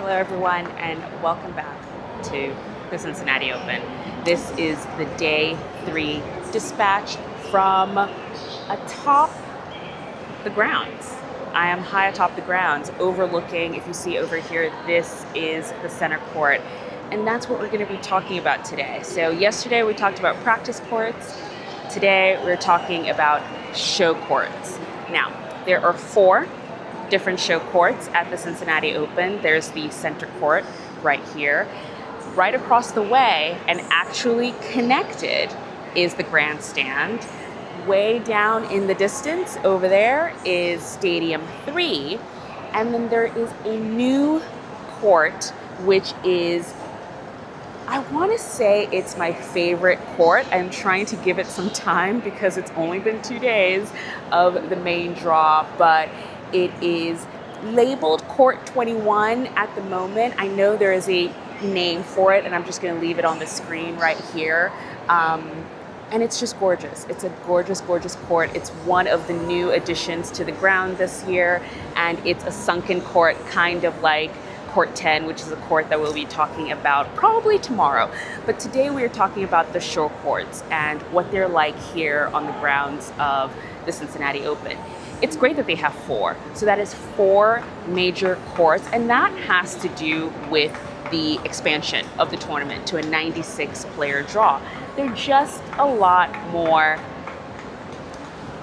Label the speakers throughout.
Speaker 1: Hello everyone and welcome back to the Cincinnati Open. This is the day 3 dispatch from atop the grounds. I am high atop the grounds overlooking, if you see over here, this is the center court. And that's what we're going to be talking about today. So yesterday we talked about practice courts. Today we're talking about show courts. Now, there are 4 different show courts at the Cincinnati Open. There's the center court right here. Right across the way and actually connected is the Grandstand. Way down in the distance over there is Stadium 3. And then there is a new court, which is, I want to say it's my favorite court. I'm trying to give it some time because it's only been 2 days of the main draw, but it is labeled Court 21 at the moment. I know there is a name for it, and I'm just going to leave it on the screen right here. And it's just gorgeous. It's a gorgeous, gorgeous court. It's one of the new additions to the ground this year, and it's a sunken court, kind of like Court 10, which is a court that we'll be talking about probably tomorrow. But today we are talking about the show courts and what they're like here on the grounds of the Cincinnati Open. It's great that they have 4. So that is 4 major courts, and that has to do with the expansion of the tournament to a 96-player draw. They're just a lot more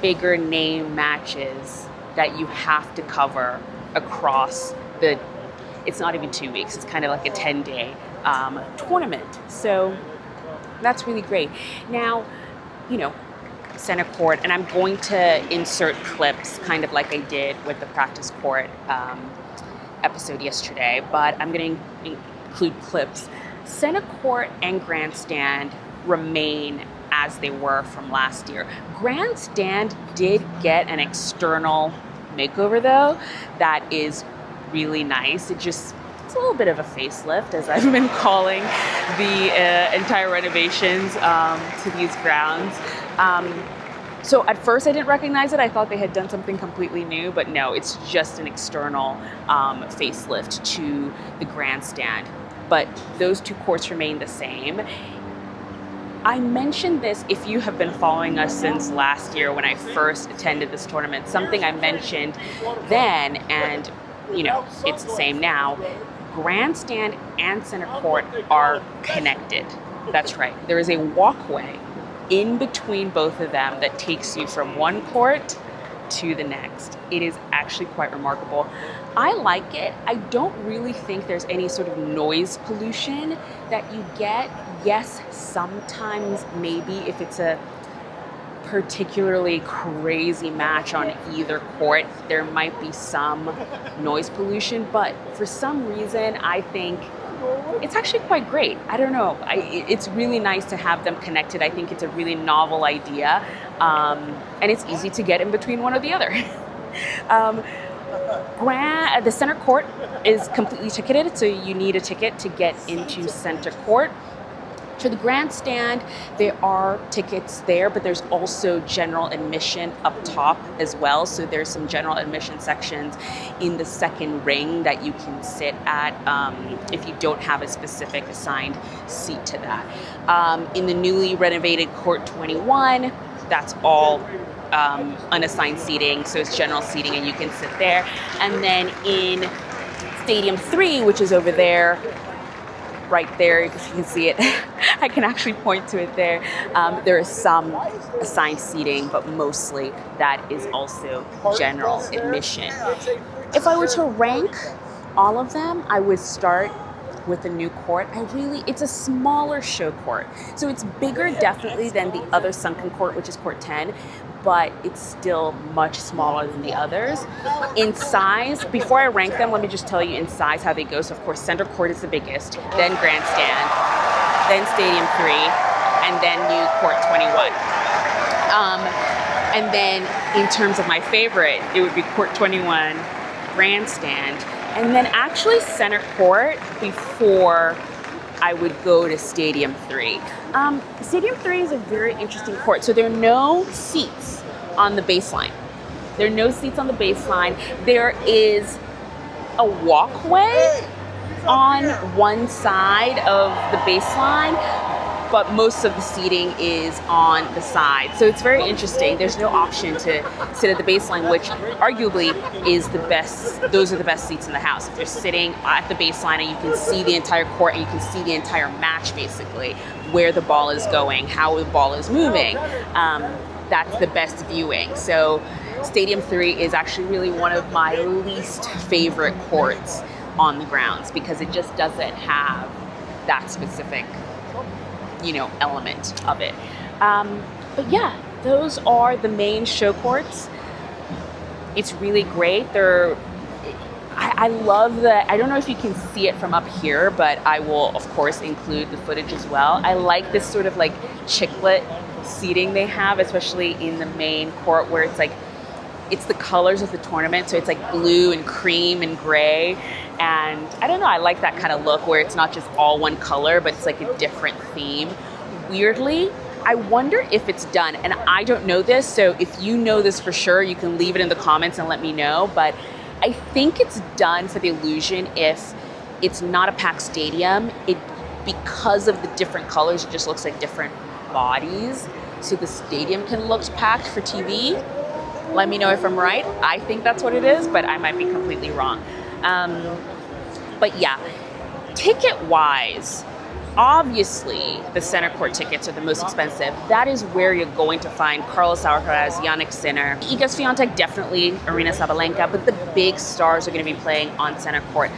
Speaker 1: bigger name matches that you have to cover across the, it's not even 2 weeks, it's kind of like a 10-day tournament. So that's really great. Now, you know, center court, and I'm going to insert clips kind of like I did with the practice court episode yesterday, but I'm going to include clips. Center court and Grandstand remain as they were from last year. Grandstand did get an external makeover though that is really nice. It's a little bit of a facelift, as I've been calling the entire renovations to these grounds. So at first I didn't recognize it. I thought they had done something completely new, but no, it's just an external facelift to the Grandstand. But those 2 courts remain the same. I mentioned this, if you have been following us since last year when I first attended this tournament, something I mentioned then, and you know, it's the same now. Grandstand and center court are connected. That's right. There is a walkway in between both of them that takes you from one court to the next. It is actually quite remarkable. I like it. I don't really think there's any sort of noise pollution that you get. Yes, sometimes maybe if it's a particularly crazy match on either court, there might be some noise pollution, but for some reason I think it's actually quite great. I don't know. It's really nice to have them connected. I think it's a really novel idea, and it's easy to get in between one or the other. The center court is completely ticketed, so you need a ticket to get into center court. For the Grandstand, there are tickets there, but there's also general admission up top as well. So there's some general admission sections in the second ring that you can sit at if you don't have a specific assigned seat to that. In the newly renovated Court 21, that's all unassigned seating, so it's general seating and you can sit there. And then in Stadium 3, which is over there, right there, if you can see it, I can actually point to it there. There is some assigned seating, but mostly that is also general admission. If I were to rank all of them, I would start with the new court. It's a smaller show court. So it's bigger definitely than the other sunken court, which is Court 10, but it's still much smaller than the others. In size, before I rank them, let me just tell you in size how they go. So of course, center court is the biggest, then Grandstand, then Stadium 3, and then new Court 21. And then in terms of my favorite, it would be Court 21, Grandstand, and then actually center court before I would go to Stadium 3. Stadium 3 is a very interesting court. So there are no seats on the baseline. There are no seats on the baseline. There is a walkway on one side of the baseline, but most of the seating is on the side. So it's very interesting. There's no option to sit at the baseline, which arguably is the best. Those are the best seats in the house. If you're sitting at the baseline and you can see the entire court and you can see the entire match, basically, where the ball is going, how the ball is moving, that's the best viewing. So Stadium 3 is actually really one of my least favorite courts on the grounds because it just doesn't have that specific, element of it. But yeah, those are the main show courts. It's really great. I love I don't know if you can see it from up here, but I will of course include the footage as well. I like this sort of like chiclet seating they have, especially in the main court where it's the colors of the tournament. So it's like blue and cream and gray. And I don't know, I like that kind of look where it's not just all one color, but it's like a different theme. Weirdly, I wonder if it's done, and I don't know this, so if you know this for sure, you can leave it in the comments and let me know, but I think it's done for the illusion if it's not a packed stadium, because of the different colors, it just looks like different bodies, so the stadium can look packed for TV. Let me know if I'm right. I think that's what it is, but I might be completely wrong. But yeah, ticket-wise, obviously the center court tickets are the most expensive. That is where you're going to find Carlos Alcaraz, Jannik Sinner, Iga Swiatek, definitely Aryna Sabalenka, but the big stars are going to be playing on center court.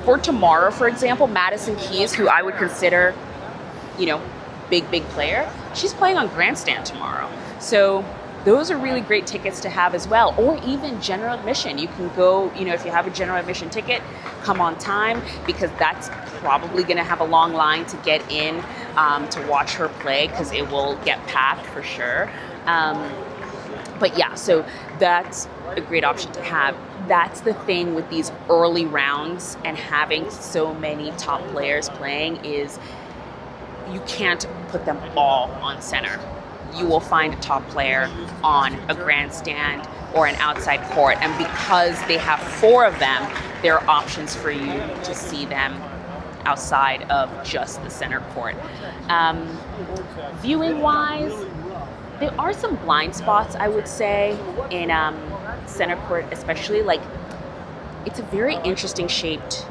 Speaker 1: For tomorrow, for example, Madison Keys, who I would consider, big player, she's playing on Grandstand tomorrow. So those are really great tickets to have as well, or even general admission. You can go, if you have a general admission ticket, come on time, because that's probably going to have a long line to get in to watch her play, because it will get packed for sure. But yeah, so that's a great option to have. That's the thing with these early rounds and having so many top players playing is you can't put them all on center. You will find a top player on a grandstand or an outside court. And because they have 4 of them, there are options for you to see them outside of just the center court. Viewing wise, there are some blind spots, I would say, in center court, especially. Like, it's a very interesting shaped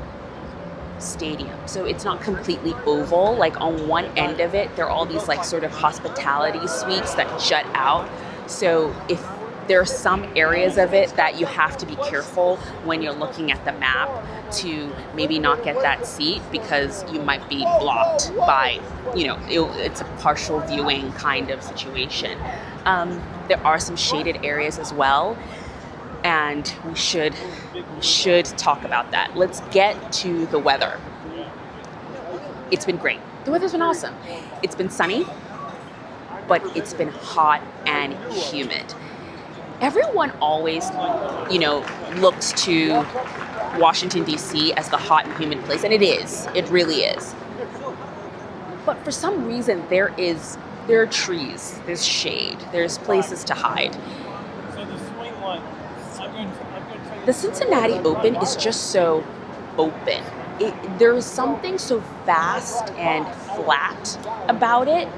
Speaker 1: stadium, so it's not completely oval. Like, on one end of it, there are all these like sort of hospitality suites that jut out. So if there are some areas of it that you have to be careful when you're looking at the map to maybe not get that seat, because you might be blocked by, it's a partial viewing kind of situation. There are some shaded areas as well, and we should talk about that. Let's get to the weather. It's been great. The weather's been awesome. It's been sunny, but it's been hot and humid. Everyone always, looks to Washington, D.C. as the hot and humid place, and it is. It really is. But for some reason, there are trees, there's shade, there's places to hide. The Cincinnati Open is just so open. There is something so vast and flat about it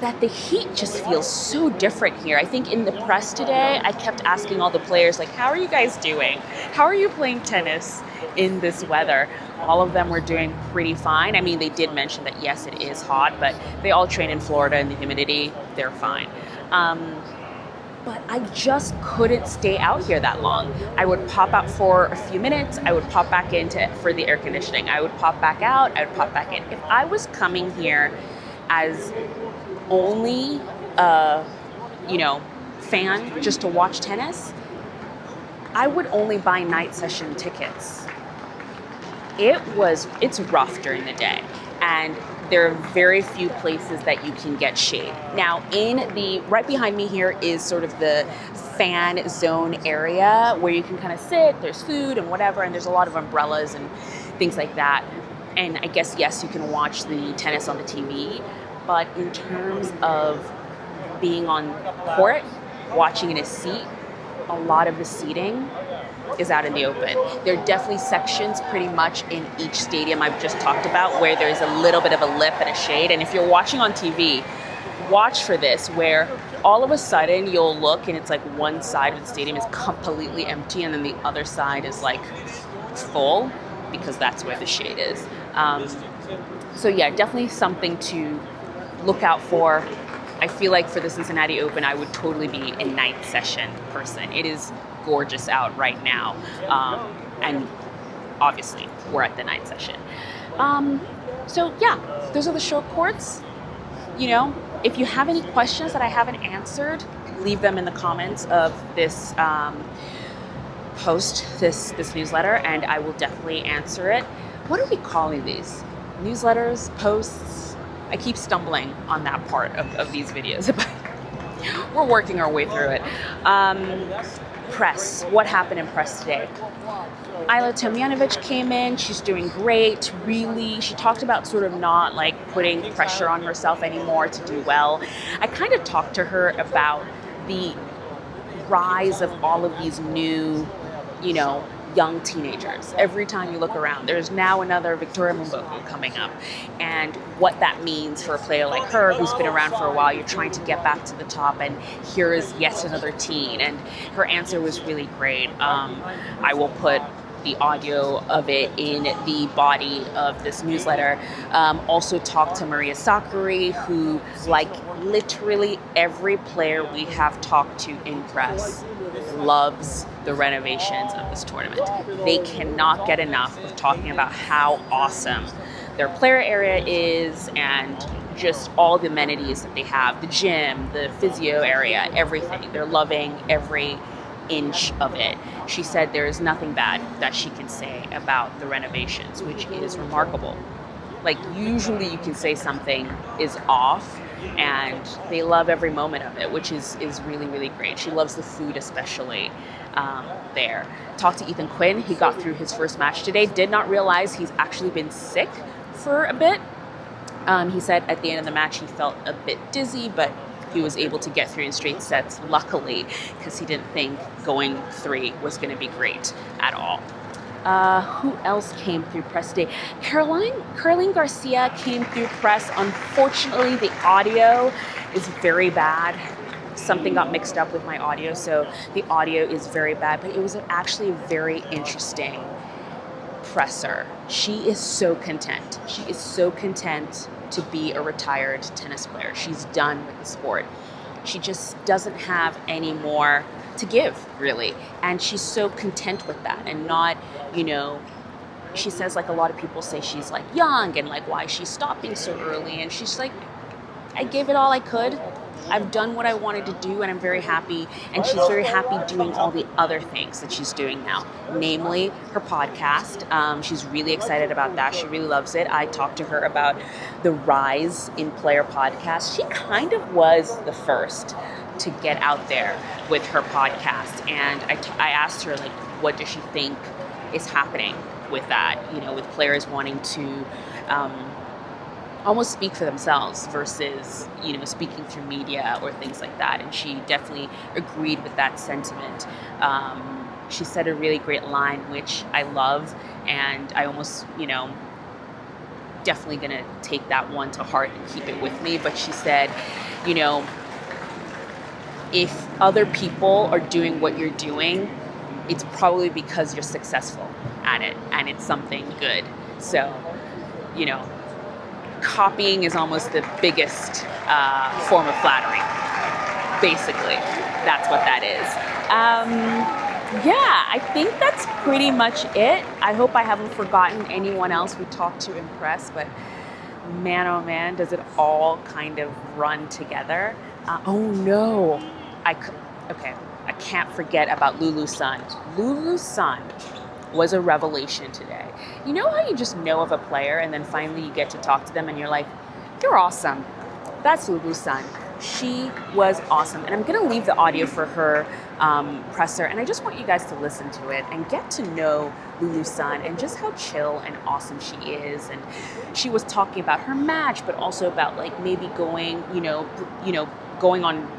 Speaker 1: that the heat just feels so different here. I think in the press today, I kept asking all the players, like, how are you guys doing? How are you playing tennis in this weather? All of them were doing pretty fine. I mean, they did mention that, yes, it is hot, but they all train in Florida in the humidity. They're fine. But I just couldn't stay out here that long. I would pop out for a few minutes. I would pop back in for the air conditioning. I would pop back out. I would pop back in. If I was coming here as only a, fan just to watch tennis, I would only buy night session tickets. It's rough during the day, and there are very few places that you can get shade. Now, right behind me here is sort of the fan zone area where you can kind of sit, there's food and whatever, and there's a lot of umbrellas and things like that. And I guess, yes, you can watch the tennis on the TV, but in terms of being on court, watching in a seat, a lot of the seating is out in the open. There are definitely sections pretty much in each stadium I've just talked about where there's a little bit of a lip and a shade. And if you're watching on TV, watch for this, where all of a sudden you'll look and it's like one side of the stadium is completely empty and then the other side is like full, because that's where the shade is. So yeah, definitely something to look out for. I feel like for the Cincinnati Open, I would totally be a night session person. It is gorgeous out right now. And obviously, we're at the night session. So yeah, those are the short courts. You know, if you have any questions that I haven't answered, leave them in the comments of this post, this newsletter, and I will definitely answer it. What are we calling these? Newsletters, posts? I keep stumbling on that part of these videos, but we're working our way through it. Press. What happened in press today? Ajla Tomljanović came in. She's doing great. Really, she talked about sort of not like putting pressure on herself anymore to do well. I kind of talked to her about the rise of all of these new, you know, young teenagers. Every time you look around, there's now another Victoria Mboko coming up, and what that means for a player like her who's been around for a while. You're trying to get back to the top, and here is yet another teen. And her answer was really great. I will put the audio of it in the body of this newsletter. Also talked to Maria Sakkari, who, like literally every player we have talked to in press, loves the renovations of this tournament. They cannot get enough of talking about how awesome their player area is and just all the amenities that they have, the gym, the physio area, everything. They're loving every inch of it. She said there is nothing bad that she can say about the renovations, which is remarkable. Like, usually you can say something is off, and they love every moment of it, which is really, really great. She loves the food, especially there. Talked to Ethan Quinn. He got through his first match today. Did not realize he's actually been sick for a bit. He said at the end of the match he felt a bit dizzy, but he was able to get through in straight sets, luckily, because he didn't think going 3 was going to be great at all. Who else came through press today? Caroline Garcia came through press. Unfortunately, the audio is very bad. Something got mixed up with my audio, so the audio is very bad, but it was actually a very interesting presser. She is so content. She is so content to be a retired tennis player. She's done with the sport. She just doesn't have any more to give, really. And she's so content with that and not, you know, she says, like a lot of people say she's like young and like why she's stopping so early. And she's like, I gave it all I could. I've done what I wanted to do and I'm very happy. And she's very happy doing all the other things that she's doing now, namely her podcast. She's really excited about that. She really loves it. I talked to her about the rise in player podcasts. She kind of was the first to get out there with her podcast. And I asked her, like, what does she think is happening with that, you know, with players wanting to almost speak for themselves versus, you know, speaking through media or things like that. And she definitely agreed with that sentiment. She said a really great line, which I love, and I almost, you know, definitely gonna take that one to heart and keep it with me. But she said, you know, if other people are doing what you're doing, it's probably because you're successful at it and it's something good. So, you know, copying is almost the biggest form of flattery. Basically, that's what that is. Yeah, I think that's pretty much it. I hope I haven't forgotten anyone else we talked to in press, but man, oh man, does it all kind of run together. Oh no, I can't forget about Lulu Sun. Lulu Sun was a revelation today. You know how you just know of a player and then finally you get to talk to them and you're like, you're awesome. That's Lulu Sun. She was awesome. And I'm gonna leave the audio for her presser, and I just want you guys to listen to it and get to know Lulu Sun and just how chill and awesome she is. And she was talking about her match, but also about like maybe going, going on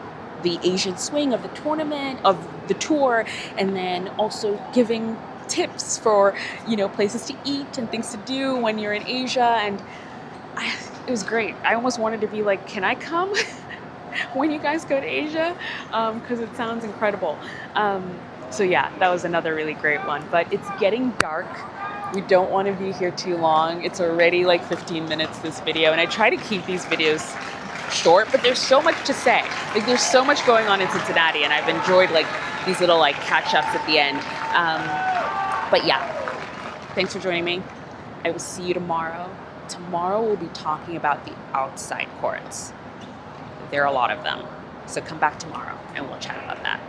Speaker 1: the Asian swing of the tournament, of the tour, and then also giving tips for, you know, places to eat and things to do when you're in Asia. And it was great. I almost wanted to be like, can I come when you guys go to Asia? Because it sounds incredible. So yeah, that was another really great one. But it's getting dark. We don't want to be here too long. It's already like 15 minutes, this video. And I try to keep these videos short, but there's so much to say. Like, there's so much going on in Cincinnati, and I've enjoyed like these little like catch-ups at the end. But yeah, thanks for joining me. I will see you tomorrow. Tomorrow we'll be talking about the outside courts. There are a lot of them. So come back tomorrow and we'll chat about that.